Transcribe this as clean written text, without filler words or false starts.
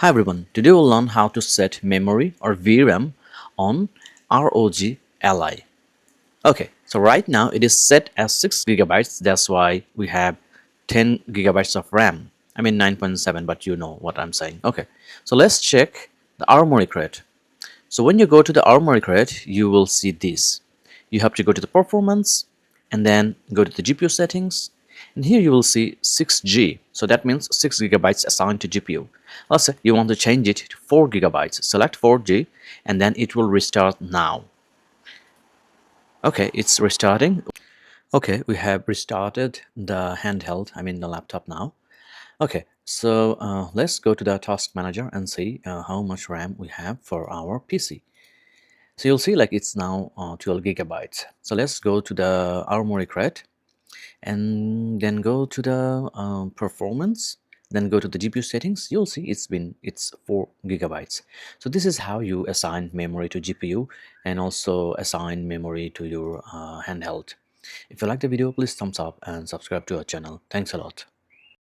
Hi everyone, today we'll learn how to set memory or VRAM on ROG Ally. Okay, so right now it is set as 6 gigabytes, that's why we have 10 gigabytes of RAM. I mean 9.7, but you know what I'm saying. Okay, so let's check the Armoury crate. So when you go to the Armoury crate, you will see this. You have to go to the performance and then go to the GPU settings, and here you will see 6G. So that means 6 gigabytes assigned to GPU. Let's say you want to change it to 4 gigabytes. Select 4G and then it will restart now. Okay, it's restarting. Okay, we have restarted the handheld, I mean the laptop now. Okay, so let's go to the task manager and see how much RAM we have for our PC. So you'll see like it's now 12 gigabytes. So let's go to the Armoury crate and then go to the performance, then go to the GPU settings. You'll see it's 4 gigabytes. So this is how you assign memory to GPU and also assign memory to your handheld. If you like the video, please thumbs up and subscribe to our channel. Thanks a lot.